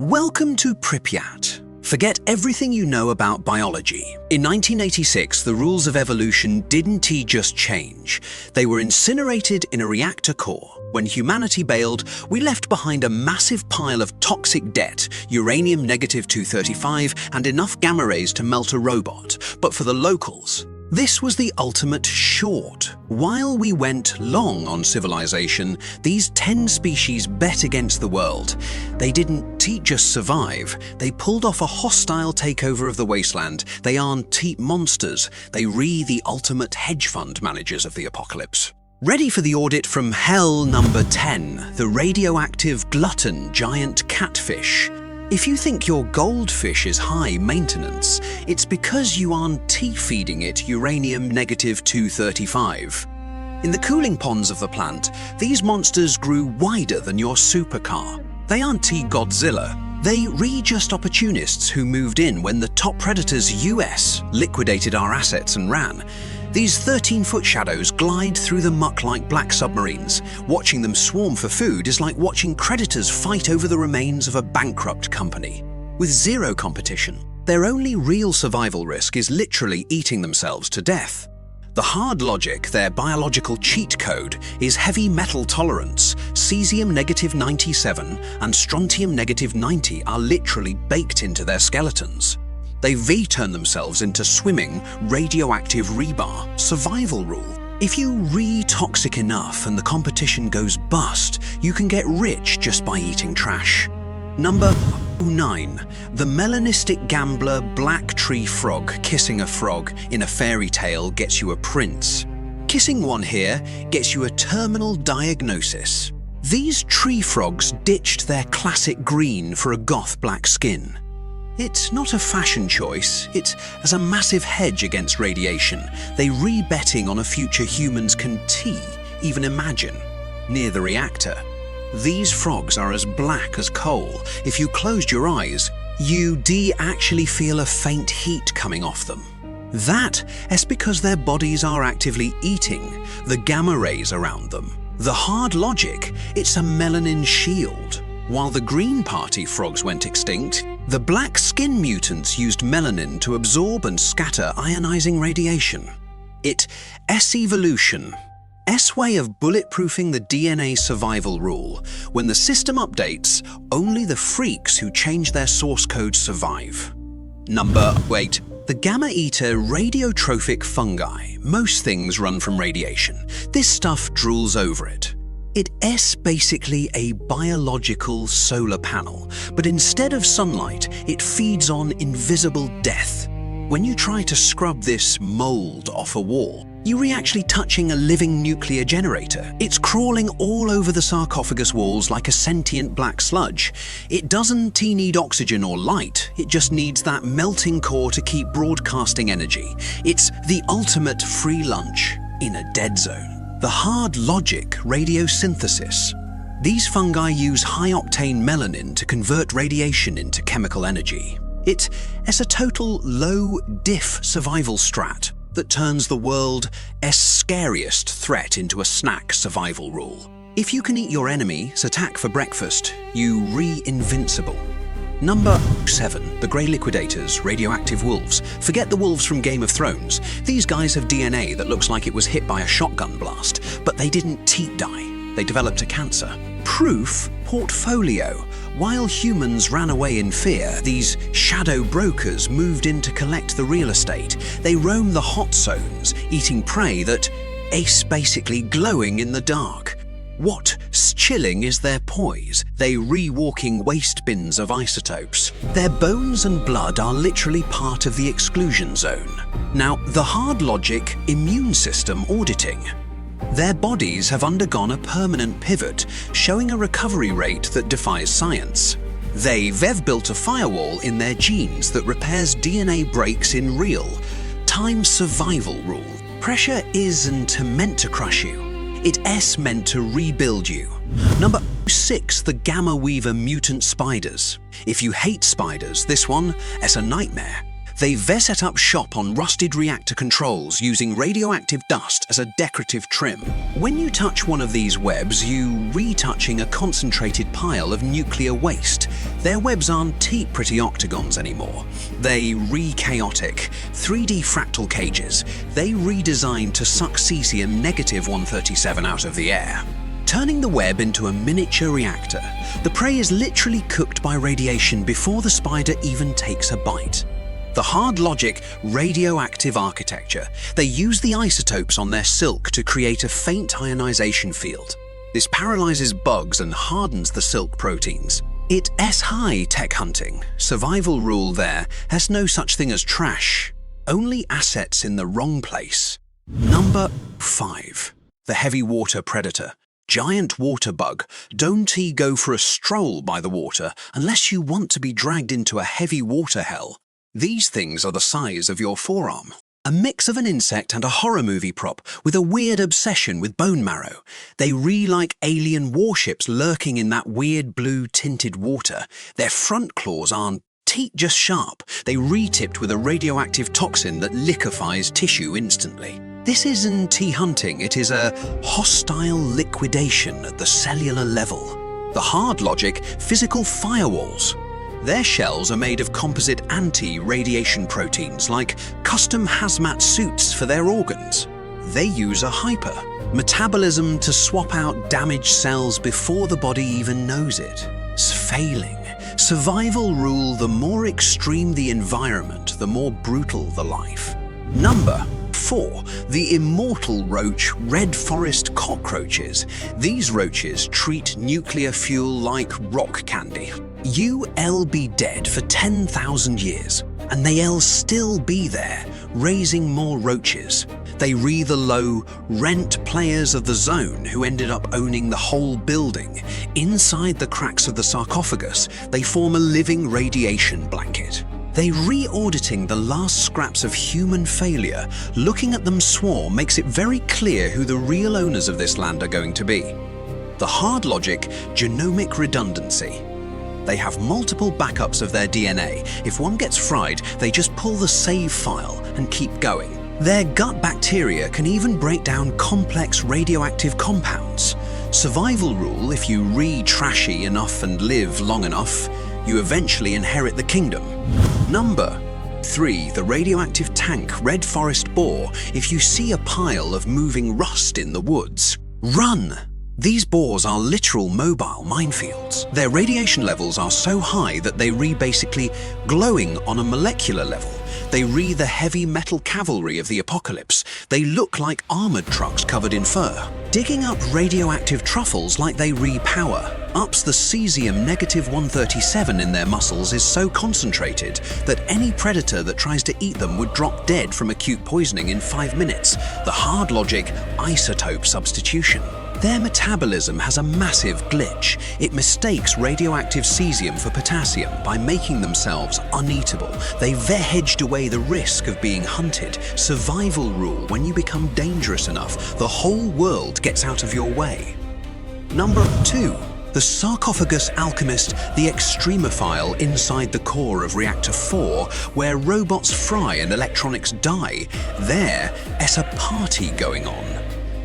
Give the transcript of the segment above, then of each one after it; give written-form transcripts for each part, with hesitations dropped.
Welcome to Pripyat. Forget everything you know about biology. In 1986, the rules of evolution didn't just change. They were incinerated in a reactor core. When humanity bailed, we left behind a massive pile of toxic debt, uranium-235, and enough gamma rays to melt a robot. But for the locals, this was the ultimate short. While we went long on civilization, these 10 species bet against the world. They didn't just survive, they pulled off a hostile takeover of the wasteland. They aren't monsters, they the ultimate hedge fund managers of the apocalypse. Ready for the audit from hell number 10, the radioactive glutton giant catfish. If you think your goldfish is high maintenance, it's because you aren't feeding it uranium-235. In the cooling ponds of the plant, these monsters grew wider than your supercar. They aren't Godzilla. They just opportunists who moved in when the top predators US liquidated our assets and ran. These 13-foot shadows glide through the muck like black submarines. Watching them swarm for food is like watching creditors fight over the remains of a bankrupt company. With zero competition, their only real survival risk is literally eating themselves to death. The hard logic, their biological cheat code, is heavy metal tolerance. Cesium-97 and strontium-90 are literally baked into their skeletons. They turn themselves into swimming, radioactive rebar. Survival rule. If you toxic enough and the competition goes bust, you can get rich just by eating trash. Number 9. The melanistic gambler black tree frog. Kissing a frog in a fairy tale gets you a prince. Kissing one here gets you a terminal diagnosis. These tree frogs ditched their classic green for a goth black skin. It's not a fashion choice, it's as a massive hedge against radiation. They betting on a future humans can even imagine. Near the reactor, these frogs are as black as coal. If you closed your eyes, you actually feel a faint heat coming off them. That is because their bodies are actively eating the gamma rays around them. The hard logic, it's a melanin shield. While the Green Party frogs went extinct, the black skin mutants used melanin to absorb and scatter ionizing radiation. S-evolution. S-way of bulletproofing the DNA survival rule. When the system updates, only the freaks who change their source code survive. Number 8. The gamma-eater radiotrophic fungi. Most things run from radiation. This stuff drools over it. It's basically a biological solar panel, but instead of sunlight, it feeds on invisible death. When you try to scrub this mold off a wall, you're actually touching a living nuclear generator. It's crawling all over the sarcophagus walls like a sentient black sludge. It doesn't need oxygen or light, it just needs that melting core to keep broadcasting energy. It's the ultimate free lunch in a dead zone. The hard logic radiosynthesis. These fungi use high-octane melanin to convert radiation into chemical energy. It's a total low-diff survival strat that turns the world's scariest threat into a snack survival rule. If you can eat your enemy's attack for breakfast, you invincible. Number 7. The Grey Liquidators, radioactive wolves. Forget the wolves from Game of Thrones. These guys have DNA that looks like it was hit by a shotgun blast, but they didn't die. They developed a cancer. Proof portfolio. While humans ran away in fear, these shadow brokers moved in to collect the real estate. They roam the hot zones, eating prey that basically glowing in the dark. What's chilling is their poise. They walking waste bins of isotopes. Their bones and blood are literally part of the exclusion zone. Now, the hard logic immune system auditing. Their bodies have undergone a permanent pivot, showing a recovery rate that defies science. They've built a firewall in their genes that repairs DNA breaks in real-time survival rule. Pressure isn't meant to crush you. It's meant to rebuild you. Number 6. The Gamma Weaver mutant spiders. If you hate spiders, this one is a nightmare. They've set up shop on rusted reactor controls using radioactive dust as a decorative trim. When you touch one of these webs, you retouching a concentrated pile of nuclear waste. Their webs aren't pretty octagons anymore. They chaotic 3D fractal cages. They redesigned to suck cesium-137 out of the air, turning the web into a miniature reactor. The prey is literally cooked by radiation before the spider even takes a bite. The hard logic radioactive architecture. They use the isotopes on their silk to create a faint ionization field. This paralyzes bugs and hardens the silk proteins. It's high tech hunting. Survival rule there has no such thing as trash. Only assets in the wrong place. Number 5. The heavy water predator. Giant water bug. Don't go for a stroll by the water unless you want to be dragged into a heavy water hell. These things are the size of your forearm. A mix of an insect and a horror movie prop with a weird obsession with bone marrow. They like alien warships lurking in that weird blue tinted water. Their front claws aren't just sharp. They tipped with a radioactive toxin that liquefies tissue instantly. This isn't hunting, it is a hostile liquidation at the cellular level. The hard logic, physical firewalls. Their shells are made of composite anti-radiation proteins like custom hazmat suits for their organs. They use a metabolism to swap out damaged cells before the body even knows it. It's failing. Survival rule, the more extreme the environment, the more brutal the life. Number 4. The immortal roach red forest cockroaches. These roaches treat nuclear fuel like rock candy. You'll be dead for 10,000 years, and they'll still be there, raising more roaches. They the low rent players of the zone who ended up owning the whole building. Inside the cracks of the sarcophagus, they form a living radiation blanket. They auditing the last scraps of human failure. Looking at them swarm makes it very clear who the real owners of this land are going to be. The hard logic, genomic redundancy. They have multiple backups of their DNA. If one gets fried, they just pull the save file and keep going. Their gut bacteria can even break down complex radioactive compounds. Survival rule, if you trashy enough and live long enough, you eventually inherit the kingdom. Number 3. The radioactive tank red forest boar. If you see a pile of moving rust in the woods, run! These boars are literal mobile minefields. Their radiation levels are so high that they basically glowing on a molecular level. They the heavy metal cavalry of the apocalypse. They look like armored trucks covered in fur. Digging up radioactive truffles like they power ups the cesium-137 in their muscles is so concentrated that any predator that tries to eat them would drop dead from acute poisoning in 5 minutes. The hard logic, isotope substitution. Their metabolism has a massive glitch. It mistakes radioactive cesium for potassium by making themselves uneatable. They've hedged away the risk of being hunted. Survival rule, when you become dangerous enough, the whole world gets out of your way. Number 2. The sarcophagus alchemist, the extremophile inside the core of Reactor 4, where robots fry and electronics die. There's a party going on.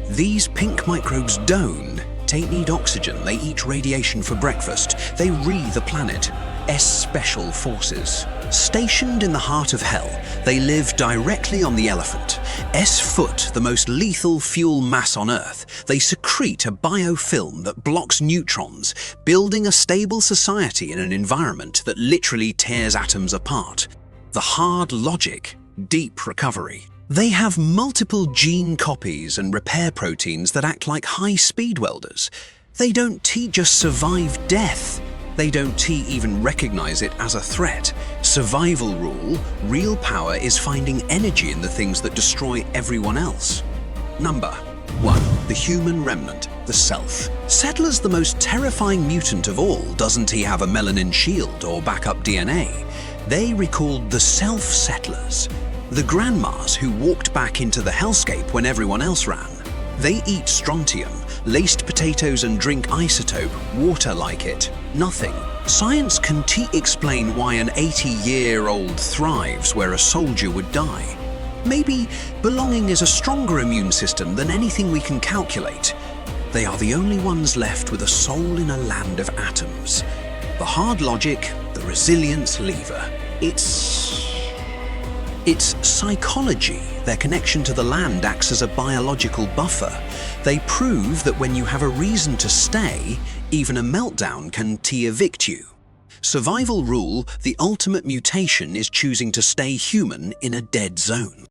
These pink microbes don't need oxygen, they eat radiation for breakfast. They the planet. Special forces. Stationed in the heart of hell, they live directly on the elephant. Foot, the most lethal fuel mass on Earth. They secrete a biofilm that blocks neutrons, building a stable society in an environment that literally tears atoms apart. The hard logic, deep recovery. They have multiple gene copies and repair proteins that act like high-speed welders. They don't just survive death. They don't even recognize it as a threat. Survival rule, real power is finding energy in the things that destroy everyone else. Number 1. The human remnant, the self. Settler's the most terrifying mutant of all. Doesn't he have a melanin shield or backup DNA? They recalled the self-settlers. The grandmas who walked back into the hellscape when everyone else ran. They eat strontium, laced potatoes and drink isotope, water like it. Nothing. Science can explain why an 80-year-old thrives where a soldier would die. Maybe belonging is a stronger immune system than anything we can calculate. They are the only ones left with a soul in a land of atoms. The hard logic, the resilience lever. It's psychology. Their connection to the land acts as a biological buffer. They prove that when you have a reason to stay, even a meltdown can evict you. Survival rule, the ultimate mutation is choosing to stay human in a dead zone.